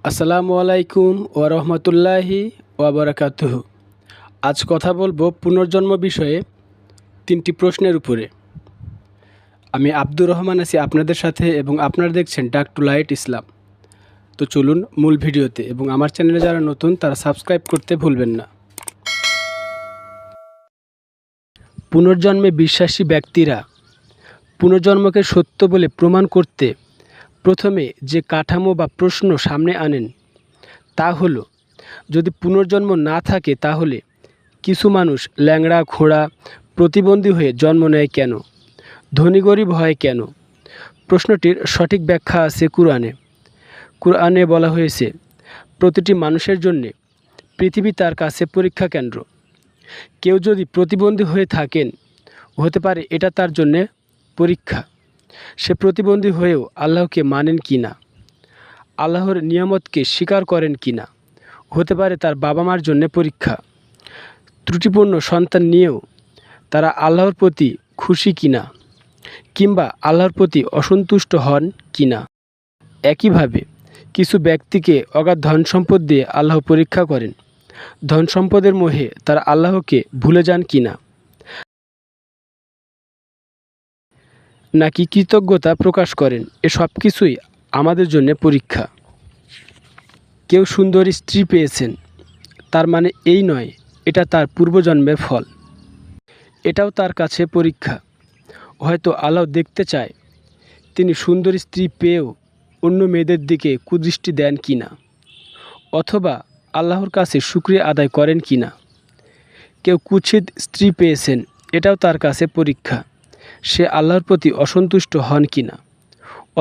আসসালামু আলাইকুম ওয়া রাহমাতুল্লাহি ওয়া বারাকাতুহু। আজ কথা বলবো পুনর্জন্ম বিষয়ে 3টি প্রশ্নের উপরে। আমি আব্দুর রহমান আছি আপনাদের সাথে এবং আপনারা দেখছেন ডাক টু লাইট ইসলাম। তো চলুন মূল ভিডিওতে, এবং আমার চ্যানেলে যারা নতুন তারা সাবস্ক্রাইব করতে ভুলবেন না। পুনর্জন্মে বিশ্বাসী ব্যক্তিরা পুনর্জন্মকে সত্য বলে প্রমাণ করতে প্রথমে যে কাঠামো বা প্রশ্ন সামনে আনেন তা হলো, যদি পুনর্জন্ম না থাকে তাহলে কিছু মানুষ ল্যাংড়া খোড়া প্রতিবন্ধী হয়ে জন্ম নেয় কেন? ধনী গরিব হয় কেন? প্রশ্নটির সঠিক ব্যাখ্যা আছে কুরআনে বলা হয়েছে, প্রতিটি মানুষের জন্যে পৃথিবী তার কাছে পরীক্ষা কেন্দ্র। কেউ যদি প্রতিবন্ধী হয়ে থাকেন, হতে পারে এটা তার জন্যে পরীক্ষা। সে প্রতিবন্ধী হয়েও আল্লাহকে মানেন কি না, আল্লাহর নিয়ামতকে স্বীকার করেন কি না, হতে পারে তার বাবা মার জন্য পরীক্ষা। ত্রুটিপূর্ণ সন্তান নিয়েও তারা আল্লাহর প্রতি খুশি কিনা, কিংবা আল্লাহর প্রতি অসন্তুষ্ট হন কিনা। একইভাবে কিছু ব্যক্তিকে অগাধ ধন সম্পদ দিয়ে আল্লাহ পরীক্ষা করেন। ধন সম্পদের মোহে তারা আল্লাহকে ভুলে যান কিনা, নাকি কৃতজ্ঞতা প্রকাশ করেন। এসব কিছুই আমাদের জন্য পরীক্ষা। কেউ সুন্দরী স্ত্রী পেয়েছেন, তার মানে এই নয় এটা তার পূর্বজন্মের ফল। এটাও তার কাছে পরীক্ষা। হয়তো আল্লাহ দেখতে চায় তিনি সুন্দরী স্ত্রী পেয়েও অন্য মেয়েদের দিকে কুদৃষ্টি দেন কিনা, অথবা আল্লাহর কাছে শুকরিয়া আদায় করেন কিনা। কেউ কুৎসিত স্ত্রী পেয়েছেন, এটাও তার কাছে পরীক্ষা। সে আল্লাহর প্রতি অসন্তুষ্ট হন কিনা,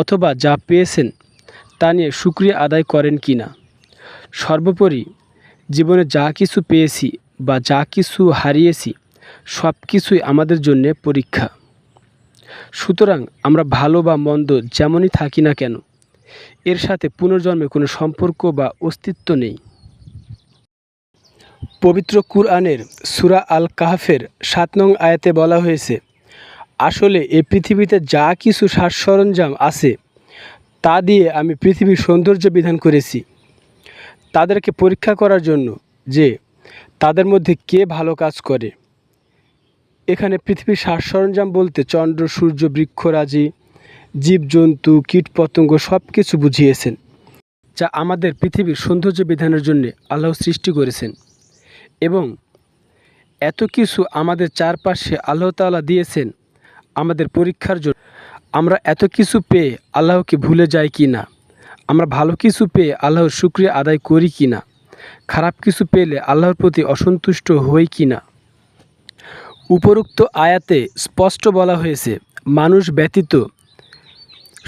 অথবা যা পেয়েছেন তা নিয়ে শুকরিয়া আদায় করেন কিনা। সর্বোপরি জীবনে যা কিছু পেয়েছি বা যা কিছু হারিয়েছি, সব কিছুই আমাদের জন্য পরীক্ষা। সুতরাং আমরা ভালো বা মন্দ যেমনই থাকি না কেন, এর সাথে পুনর্জন্মে কোনো সম্পর্ক বা অস্তিত্ব নেই। পবিত্র কুরআনের সূরা আল কাহফের 7 নং আয়াতে বলা হয়েছে, আসলে এই পৃথিবীতে যা কিছু সাজ সরঞ্জাম আছে তা দিয়ে আমি পৃথিবীর সৌন্দর্য বিধান করেছি তাদেরকে পরীক্ষা করার জন্য, যে তাদের মধ্যে কে ভালো কাজ করে। এখানে পৃথিবীর সাজ সরঞ্জাম বলতে চন্দ্র সূর্য বৃক্ষরাজি জীবজন্তু কীটপতঙ্গ সব কিছু বুঝিয়েছেন, যা আমাদের পৃথিবীর সৌন্দর্য বিধানের জন্য আল্লাহ সৃষ্টি করেছেন। এবং এত কিছু আমাদের চারপাশে আল্লাহ তাআলা দিয়েছেন আমাদের পরীক্ষার জন্য। আমরা এত কিছু পেয়ে আল্লাহকে ভুলে যাই কি না, আমরা ভালো কিছু পেয়ে আল্লাহর শুকরিয়া আদায় করি কি না, খারাপ কিছু পেলে আল্লাহর প্রতি অসন্তুষ্ট হই কি না। উপরোক্ত আয়াতে স্পষ্ট বলা হয়েছে, মানুষ ব্যতীত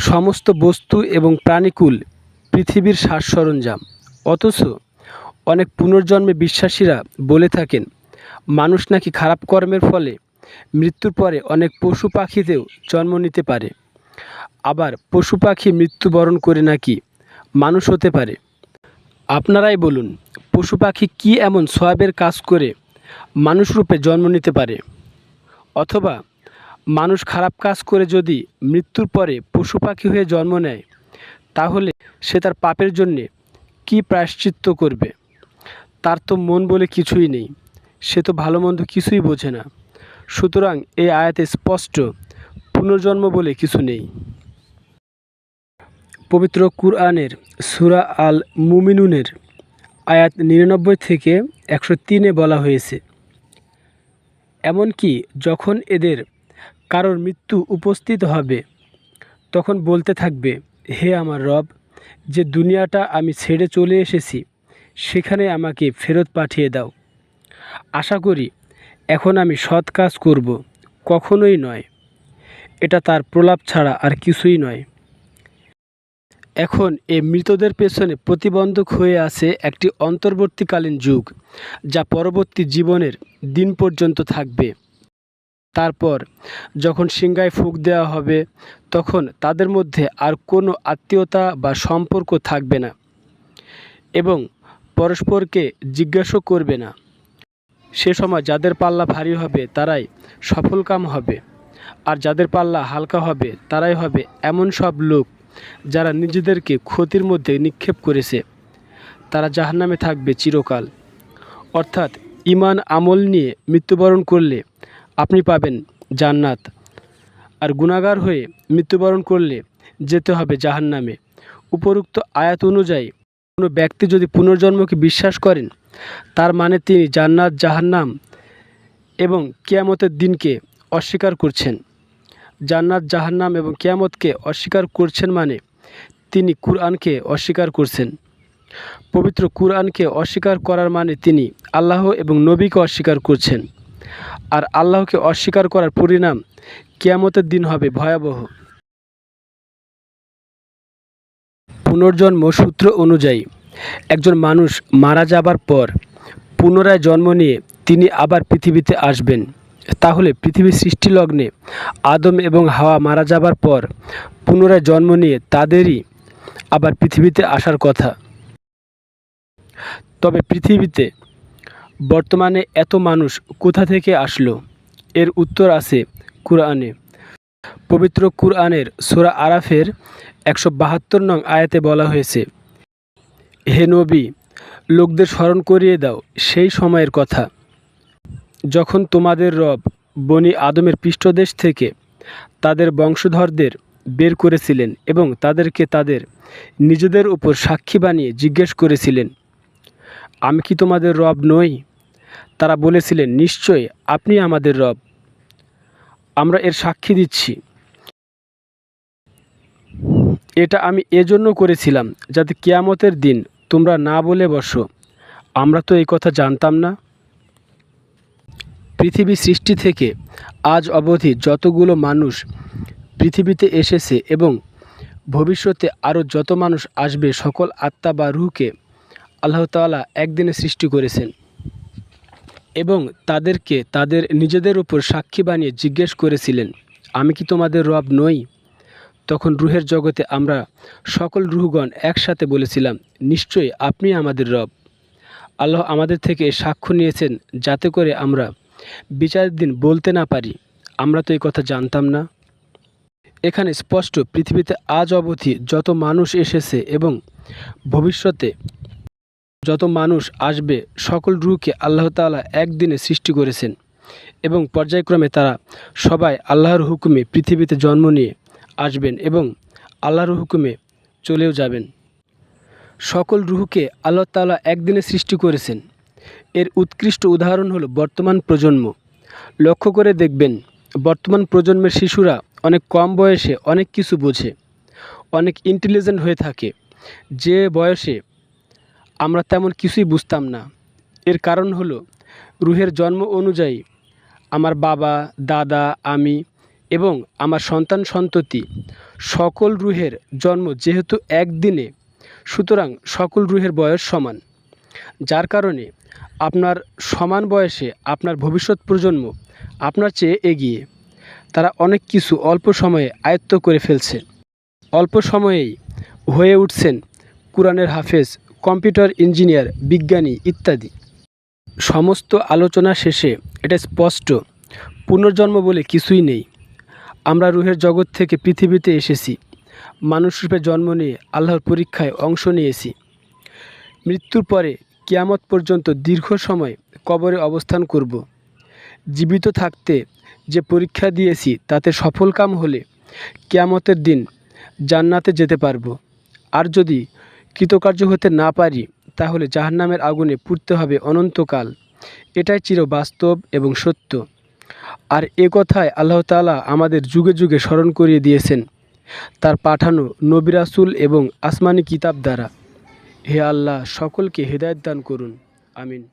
সমস্ত বস্তু এবং প্রাণীকুল পৃথিবীর সাজ সরঞ্জাম। অথচ অনেক পুনর্জন্মে বিশ্বাসীরা বলে থাকেন, মানুষ নাকি খারাপ কর্মের ফলে মৃত্যুর পরে অনেক পশু পাখিতেও জন্ম নিতে পারে। আবার পশু পাখি মৃত্যুবরণ করে নাকি মানুষ হতে পারে। আপনারাই বলুন, পশু পাখি কী এমন সওয়াবের কাজ করে মানুষ রূপে জন্ম নিতে পারে? অথবা মানুষ খারাপ কাজ করে যদি মৃত্যুর পরে পশু পাখি হয়ে জন্ম নেয়, তাহলে সে তার পাপের জন্যে কী প্রায়শ্চিত্ত করবে? তার তো মন বলে কিছুই নেই, সে তো ভালো মন্দ কিছুই বোঝে না। সুতরাং এই আয়াতে স্পষ্ট পুনর্জন্ম বলে কিছু নেই। পবিত্র কুরআনের সূরা আল মুমিনুনের আয়াত 99 থেকে 103-এ বলা হয়েছে, এমনকি যখন এদের কারোর মৃত্যু উপস্থিত হবে, তখন বলতে থাকবে, হে আমার রব, যে দুনিয়াটা আমি ছেড়ে চলে এসেছি সেখানে আমাকে ফেরত পাঠিয়ে দাও। আশা করি এখন আমি সৎ কাজ করব। কখনোই নয়, এটা তার প্রলাপ ছাড়া আর কিছুই নয়। এখন এ মৃতদের পেছনে প্রতিবন্ধক হয়ে আছে একটি অন্তর্বর্তীকালীন যুগ, যা পরবর্তী জীবনের দিন পর্যন্ত থাকবে। তারপর যখন সিংহায় ফুঁক দেওয়া হবে, তখন তাদের মধ্যে আর কোনো আত্মীয়তা বা সম্পর্ক থাকবে না এবং পরস্পরকে জিজ্ঞাসা করবে না। সে সময় যাদের পাল্লা ভারী হবে তারাই সফলকাম হবে, আর যাদের পাল্লা হালকা হবে তারাই হবে এমন সব লোক যারা নিজেদেরকে ক্ষতির মধ্যে নিক্ষেপ করেছে। তারা জাহান্নামে থাকবে চিরকাল। অর্থাৎ ঈমান আমল নিয়ে মৃত্যুবরণ করলে আপনি পাবেন জান্নাত, আর গুনাহগার হয়ে মৃত্যুবরণ করলে যেতে হবে জাহান্নামে। উপরোক্ত আয়াত অনুযায়ী কোনো ব্যক্তি যদি পুনর্জন্মকে বিশ্বাস করেন, তার মানে তিনি জান্নাত, জাহান্নাম এবং কিয়ামতের দিনকে অস্বীকার করছেন। জান্নাত, জাহান্নাম এবং কিয়ামতকে অস্বীকার করছেন মানে তিনি কুরআনকে অস্বীকার করছেন। পবিত্র কুরআনকে অস্বীকার করার মানে তিনি আল্লাহ এবং নবীকে অস্বীকার করছেন। আর আল্লাহকে অস্বীকার করার পরিণাম কিয়ামতের দিন হবে ভয়াবহ। পুনর্জন্ম সূত্র অনুযায়ী একজন মানুষ মারা যাবার পর পুনরায় জন্ম নিয়ে তিনি আবার পৃথিবীতে আসবেন। তাহলে পৃথিবীর সৃষ্টিলগ্নে আদম এবং হাওয়া মারা যাবার পর পুনরায় জন্ম নিয়ে তাদেরই আবার পৃথিবীতে আসার কথা। তবে পৃথিবীতে বর্তমানে এত মানুষ কোথা থেকে আসলো? এর উত্তর আছে কুরআনে। পবিত্র কুরআনের সূরা আরাফের 172 নং আয়াতে বলা হয়েছে, হে নবী, লোকদের স্মরণ করিয়ে দাও সেই সময়ের কথা যখন তোমাদের রব বনি আদমের পৃষ্ঠদেশ থেকে তাদের বংশধরদের বের করেছিলেন এবং তাদেরকে তাদের নিজেদের উপর সাক্ষী বানিয়ে জিজ্ঞেস করেছিলেন, আমি কি তোমাদের রব নই? তারা বলেছিলেন, নিশ্চয়ই আপনি আমাদের রব, আমরা এর সাক্ষী দিচ্ছি। এটা আমি এজন্য করেছিলাম যাতে কিয়ামতের দিন তোমরা না বলে বসো, আমরা তো এই কথা জানতাম না। পৃথিবী সৃষ্টি থেকে আজ অবধি যতগুলো মানুষ পৃথিবীতে এসেছে এবং ভবিষ্যতে আরও যত মানুষ আসবে, সকল আত্মা বা রূহকে আল্লাহ তাআলা একদিনে সৃষ্টি করেছেন এবং তাদেরকে তাদের নিজেদের উপর সাক্ষী বানিয়ে জিজ্ঞেস করেছিলেন, আমি কি তোমাদের রব নই? তখন রূহের জগতে আমরা সকল রূহগণ একসাথে বলেছিলাম, নিশ্চয়ই আপনি আমাদের রব। আল্লাহ আমাদের থেকে সাক্ষ্য নিয়েছেন যাতে করে আমরা বিচারের দিন বলতে না পারি, আমরা তো এই কথা জানতাম না। এখানে স্পষ্ট পৃথিবীতে আজ অবধি যত মানুষ এসেছে এবং ভবিষ্যতে যত মানুষ আসবে, সকল রূহকে আল্লাহ তাআলা একদিনে সৃষ্টি করেছেন এবং পর্যায়ক্রমে তারা সবাই আল্লাহর হুকুমে পৃথিবীতে জন্ম নিয়ে আসবেন এবং আল্লাহর হুকুমে চলেও যাবেন। সকল রূহকে আল্লাহ তাআলা একদিনে সৃষ্টি করেছেন। এর উৎকৃষ্ট উদাহরণ হলো বর্তমান প্রজন্ম। লক্ষ্য করে দেখবেন, বর্তমান প্রজন্মের শিশুরা অনেক কম বয়সে অনেক কিছু বোঝে, অনেক ইন্টেলিজেন্ট হয়ে থাকে, যে বয়সে আমরা তেমন কিছুই বুঝতাম না। এর কারণ হলো রূহের জন্ম অনুযায়ী আমার বাবা, দাদা, আমি এবং আমার সন্তান সন্ততি সকল রূহের জন্ম যেহেতু একদিনে, সুতরাং সকল রূহের বয়স সমান। যার কারণে আপনার সমান বয়সে আপনার ভবিষ্যৎ প্রজন্ম আপনার চেয়ে এগিয়ে। তারা অনেক কিছু অল্প সময়ে আয়ত্ত করে ফেলছে, অল্প সময়েই হয়ে উঠছেন কুরআনের হাফেজ, কম্পিউটার ইঞ্জিনিয়ার, বিজ্ঞানী ইত্যাদি। সমস্ত আলোচনা শেষে এটা স্পষ্ট, পুনর্জন্ম বলে কিছুই নেই। আমরা রূহের জগৎ থেকে পৃথিবীতে এসেছি, মানুষরূপে জন্ম নিয়ে আল্লাহর পরীক্ষায় অংশ নিয়েছি। মৃত্যুর পরে কিয়ামত পর্যন্ত দীর্ঘ সময় কবরে অবস্থান করব। জীবিত থাকতে যে পরীক্ষা দিয়েছি তাতে সফলকাম হলে কিয়ামতের দিন জান্নাতে যেতে পারবো। আর যদি কৃতকার্য হতে না পারি তাহলে জাহান্নামের আগুনে পুড়তে হবে অনন্তকাল। এটাই চির বাস্তব এবং সত্য। আর এ কথায় আল্লাহ তাআলা আমাদের যুগে যুগে স্মরণ করিয়ে দিয়েছেন তার পাঠানো নবী রাসূল এবং আসমানি কিতাব দ্বারা। হে আল্লাহ, সকলকে হেদায়েত দান করুন, আমিন।